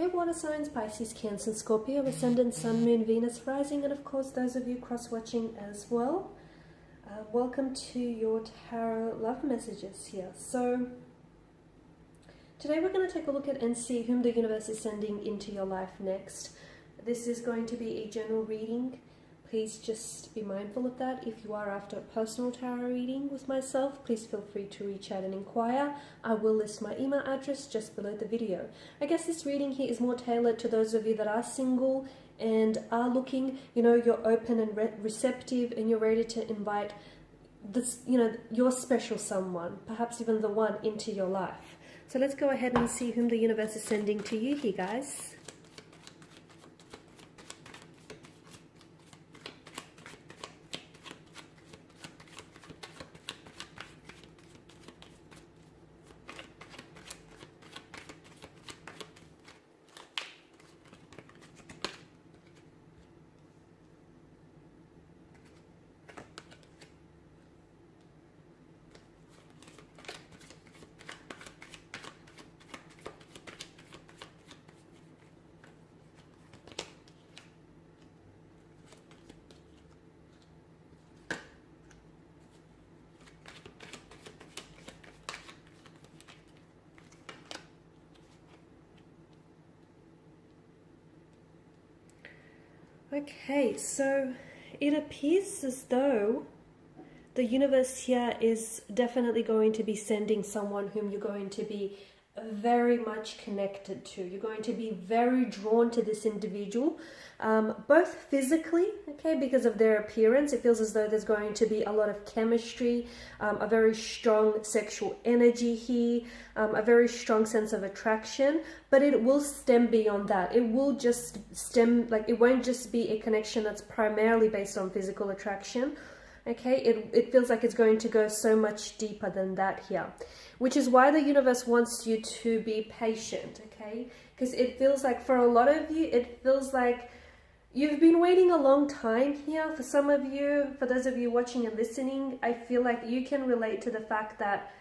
Hey water signs, Pisces, Cancer, Scorpio, Ascendant, Sun, Moon, Venus, Rising, and of course those of you cross-watching as well. Welcome to your tarot love messages here. So today we're going to take a look at and see whom the universe is sending into your life next. This is going to be a general reading. Please just be mindful of that. If you are after a personal tarot reading with myself, please feel free to reach out and inquire. I will list my email address just below the video. I guess this reading here is more tailored to those of you that are single and are looking, you're open and receptive and you're ready to invite this, your special someone, perhaps even the one, into your life. So let's go ahead and see whom the universe is sending to you here, guys. Okay, so it appears as though the universe here is definitely going to be sending someone whom you're going to be very much connected to. You're going to be very drawn to this individual, both physically, okay, because of their appearance. It feels as though there's going to be a lot of chemistry, a very strong sexual energy here, a very strong sense of attraction, but it will stem beyond that. It will just stem, it won't just be a connection that's primarily based on physical attraction. Okay, it feels like it's going to go so much deeper than that here, which is why the universe wants you to be patient, okay? Because it feels like for a lot of you, it feels like you've been waiting a long time here. For some of you, for those of you watching and listening, I feel like you can relate to the fact that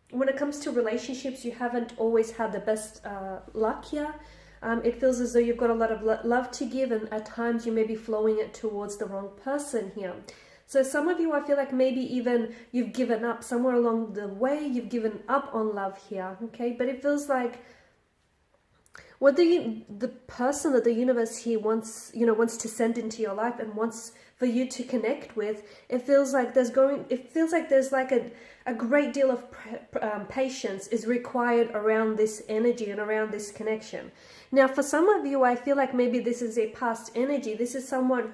when it comes to relationships, you haven't always had the best luck here. It feels as though you've got a lot of love to give, and at times you may be flowing it towards the wrong person here. So some of you, I feel like maybe even you've given up somewhere along the way. You've given up on love here, okay? But it feels like what the person that the universe here wants to send into your life and wants for you to connect with, it feels like there's like a great deal of patience is required around this energy and around this connection. Now, for some of you, I feel like maybe this is a past energy. This is someone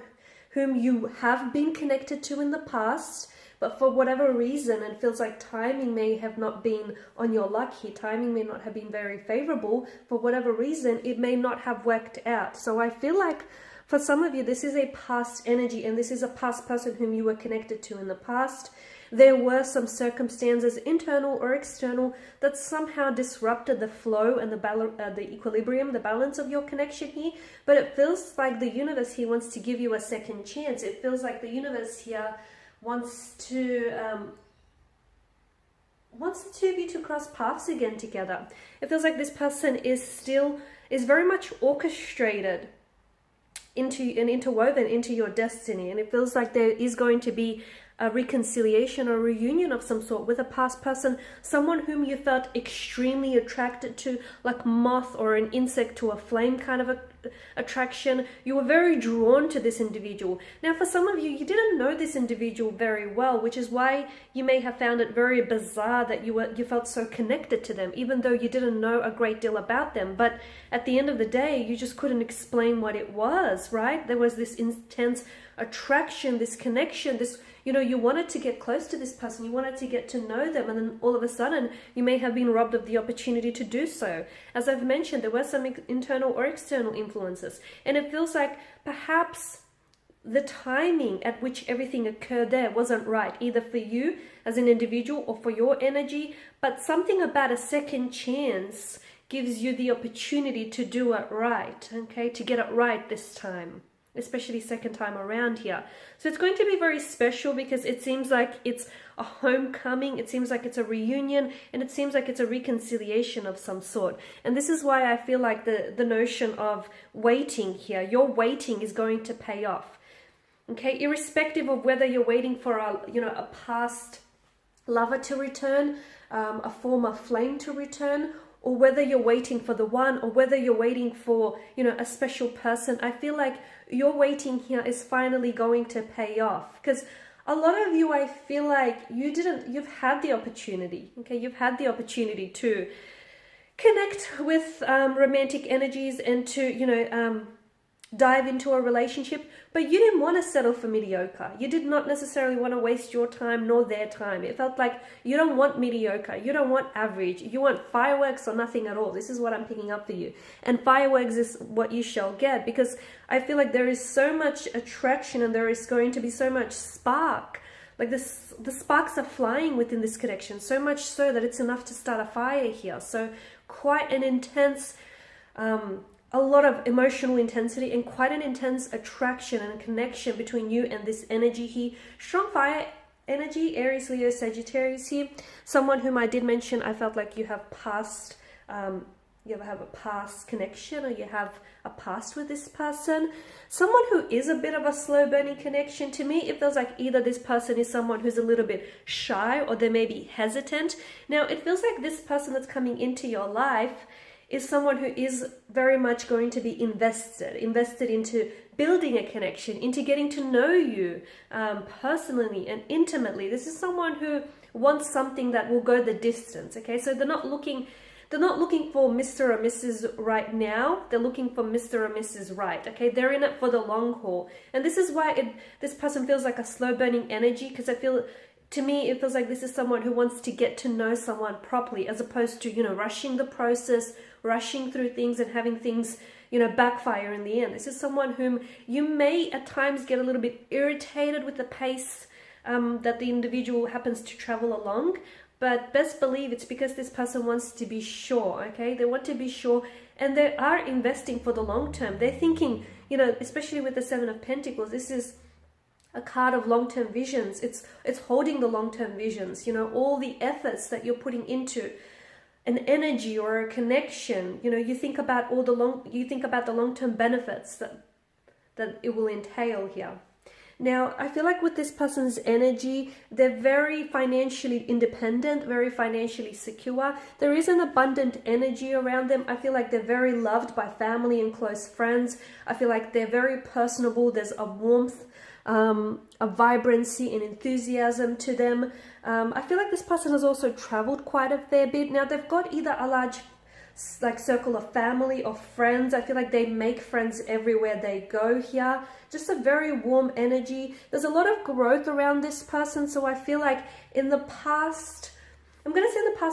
whom you have been connected to in the past, but for whatever reason, it feels like timing may have not been on your luck here. Timing may not have been very favorable. For whatever reason, it may not have worked out. So I feel like for some of you, this is a past energy, and this is a past person whom you were connected to in the past. There were some circumstances, internal or external, that somehow disrupted the flow and the equilibrium, the balance of your connection here. But it feels like the universe here wants to give you a second chance. It feels like the universe here wants the two of you to cross paths again together. It feels like this person is very much orchestrated into and interwoven into your destiny, and it feels like there is going to be a reconciliation or a reunion of some sort with a past person, someone whom you felt extremely attracted to, like moth or an insect to a flame kind of attraction. You were very drawn to this individual. Now, for some of you, you didn't know this individual very well, which is why you may have found it very bizarre that you felt so connected to them, even though you didn't know a great deal about them. But at the end of the day, you just couldn't explain what it was, right? There was this intense attraction, this connection, this, you wanted to get close to this person, you wanted to get to know them, and then all of a sudden you may have been robbed of the opportunity to do so. As I've mentioned, there were some internal or external influences, and it feels like perhaps the timing at which everything occurred there wasn't right, either for you as an individual or for your energy, but something about a second chance gives you the opportunity to do it right, okay, to get it right this time. especially second time around here. So it's going to be very special because it seems like it's a homecoming, it seems like it's a reunion, and it seems like it's a reconciliation of some sort. And this is why I feel like the notion of waiting here, your waiting is going to pay off. Okay, irrespective of whether you're waiting for a past lover to return, a former flame to return, or whether you're waiting for the one, or whether you're waiting for, a special person, I feel like your waiting here is finally going to pay off. Because a lot of you, I feel like you've had the opportunity, okay? You've had the opportunity to connect with romantic energies and to, dive into a relationship, but you didn't want to settle for mediocre. You did not necessarily want to waste your time nor their time. It felt like you don't want mediocre, you don't want average, you want fireworks or nothing at all. This is what I'm picking up for you. And fireworks is what you shall get, because I feel like there is so much attraction and there is going to be so much spark. Like the sparks are flying within this connection, so much so that it's enough to start a fire here. So quite an intense a lot of emotional intensity and quite an intense attraction and connection between you and this energy here. Strong fire energy, Aries, Leo, Sagittarius here. Someone whom I did mention, I felt like you have past, you ever have a past connection, or you have a past with this person. Someone who is a bit of a slow burning connection. To me, it feels like either this person is someone who's a little bit shy, or they may be hesitant. Now, it feels like this person that's coming into your life is someone who is very much going to be invested into building a connection, into getting to know you personally and intimately. This is someone who wants something that will go the distance, okay? So they're not looking for Mr. or Mrs. right now. They're looking for Mr. or Mrs. right, okay? They're in it for the long haul. And this is why this person feels like a slow burning energy, because to me, it feels like this is someone who wants to get to know someone properly, as opposed to, rushing the process, rushing through things and having things, backfire in the end. This is someone whom you may at times get a little bit irritated with the pace that the individual happens to travel along. But best believe it's because this person wants to be sure, okay? They want to be sure, and they are investing for the long term. They're thinking, especially with the Seven of Pentacles, this is a card of long-term visions. It's holding the long-term visions, all the efforts that you're putting into an energy or a connection. You think about the long-term benefits that it will entail here. Now, I feel like with this person's energy, they're very financially independent, very financially secure. There is an abundant energy around them. I feel like they're very loved by family and close friends. I feel like they're very personable. There's a warmth, a vibrancy and enthusiasm to them. I feel like this person has also traveled quite a fair bit. Now, they've got either a large circle of family or friends. I feel like they make friends everywhere they go here. Just a very warm energy. There's a lot of growth around this person. So I feel like in the past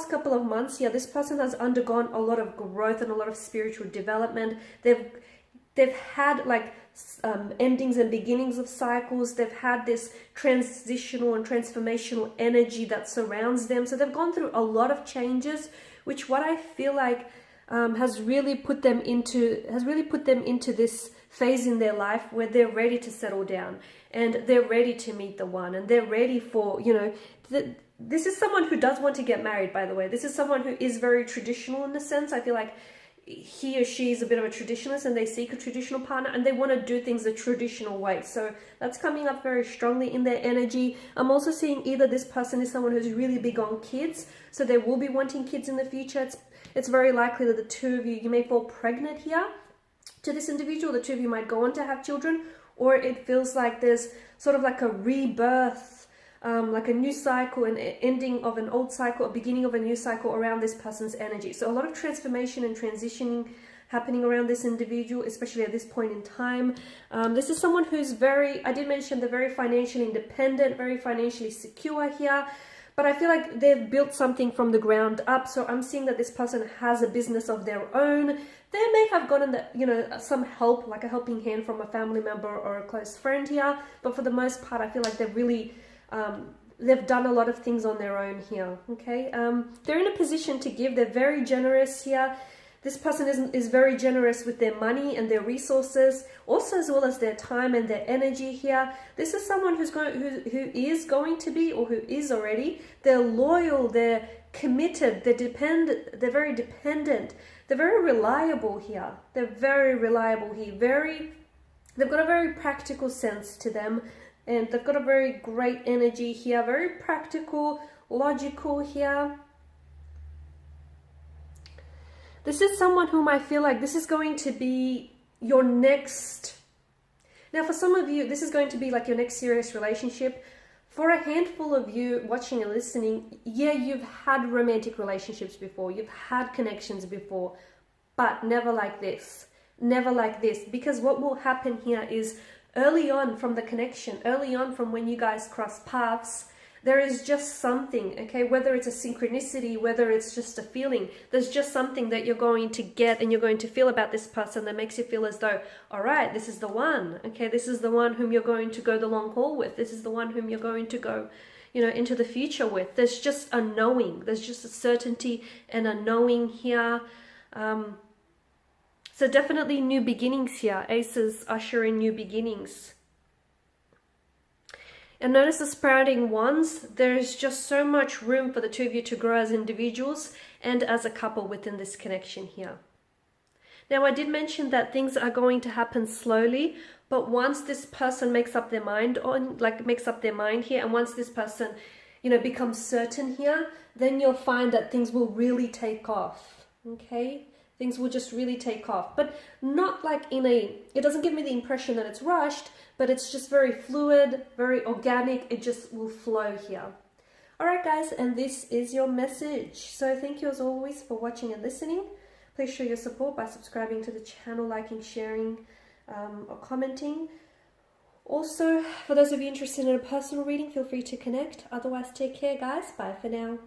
couple of months here, this person has undergone a lot of growth and a lot of spiritual development. They've had endings and beginnings of cycles. They've had this transitional and transformational energy that surrounds them. So they've gone through a lot of changes, which what I feel like has really put them into this phase in their life where they're ready to settle down and they're ready to meet the one, and they're ready for, this is someone who does want to get married, by the way. This is someone who is very traditional in a sense. I feel like he or she is a bit of a traditionalist and they seek a traditional partner and they want to do things the traditional way. So that's coming up very strongly in their energy. I'm also seeing either this person is someone who's really big on kids, so they will be wanting kids in the future. It's very likely that the two of you may fall pregnant here to this individual. The two of you might go on to have children, or it feels like there's sort of like a rebirth, like a new cycle, an ending of an old cycle, a beginning of a new cycle around this person's energy. So a lot of transformation and transitioning happening around this individual, especially at this point in time. This is someone who's I did mention they're very financially independent, very financially secure here, but I feel like they've built something from the ground up. So I'm seeing that this person has a business of their own. They may have gotten some help, like a helping hand from a family member or a close friend here, but for the most part, I feel like they've really they've done a lot of things on their own here, okay? They're in a position to give. They're very generous here. This person is very generous with their money and their resources, also as well as their time and their energy here. This is someone who is going to be, or who is already. They're loyal, they're committed, they're very dependent, they're very reliable here. They're very reliable here. They've got a very practical sense to them, and they've got a very great energy here. Very practical, logical here. This is someone whom I feel like this is going to be your next... Now, for some of you, this is going to be like your next serious relationship. For a handful of you watching and listening, yeah, you've had romantic relationships before. You've had connections before, but never like this. Never like this. Because what will happen here is early on from the connection, early on from when you guys cross paths, there is just something, okay? Whether it's a synchronicity, whether it's just a feeling, there's just something that you're going to get and you're going to feel about this person that makes you feel as though, all right, this is the one, okay? This is the one whom you're going to go the long haul with. This is the one whom you're going to go, you know, into the future with. There's just a knowing. There's just a certainty and a knowing here. So definitely new beginnings here. Aces usher in new beginnings. And notice the sprouting wands. There's just so much room for the two of you to grow as individuals and as a couple within this connection here. Now, I did mention that things are going to happen slowly, but once this person makes up their mind here, and once this person, you know, becomes certain here, then you'll find that things will really take off, okay? Things will just really take off, but not like it doesn't give me the impression that it's rushed, but it's just very fluid, very organic. It just will flow here. All right, guys, and this is your message. So thank you as always for watching and listening. Please show your support by subscribing to the channel, liking, sharing, or commenting. Also, for those of you interested in a personal reading, feel free to connect. Otherwise, take care, guys. Bye for now.